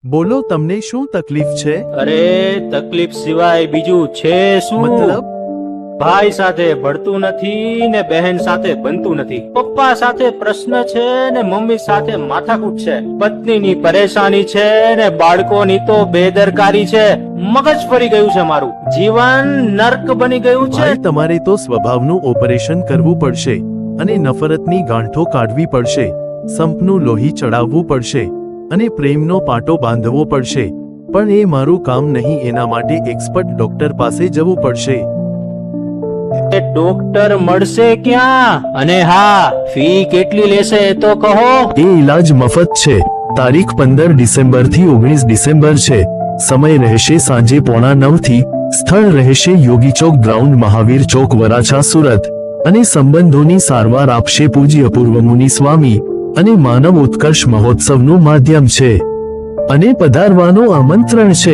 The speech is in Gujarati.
બોલો, તમને શું તકલીફ છે? અરે તકલીફ સિવાય બીજું છે શું? મતલબ? ભાઈ સાથે ભળતું નથી ને બહેન સાથે બનતું નથી, પપ્પા સાથે પ્રશ્ન છે ને મમ્મી સાથે માથાકૂટ છે, પત્નીની પરેશાની છે ને બાળકોની તો બેદરકારી છે. મગજ ફરી ગયું છે, મારું જીવન નર્ક બની ગયું છે. ભાઈ, તમારે તો સ્વભાવનું ઓપરેશન કરવું પડશે અને નફરતની ગાંઠો કાઢવી પડશે, સંપનું લોહી ચડાવવું પડશે અને પ્રેમનો પાટો બાંધવો પડશે. પણ એ મારું કામ નહીં, એના માટે એક્સપર્ટ ડોક્ટર પાસે જવું પડશે. એ ડોક્ટર મળશે ક્યાં? અને હા, ફી કેટલી લેશે એ તો કહો. એ ઈલાજ મફત છે. તારીખ 15 ડિસેમ્બર થી 19 ડિસેમ્બર છે. સમય રહેશે સાંજે 8:45 થી. સ્થળ રહેશે યોગી ચોક ગ્રાઉન્ડ, મહાવીર ચોક, વરાછા, સુરત. અને સંબંધોની સારવાર આપશે પૂજ્ય પૂર્વ મુનિ સ્વામી અને માનવ ઉત્કર્ષ મહોત્સવનું માધ્યમ છે અને પધારવાનું આમંત્રણ છે.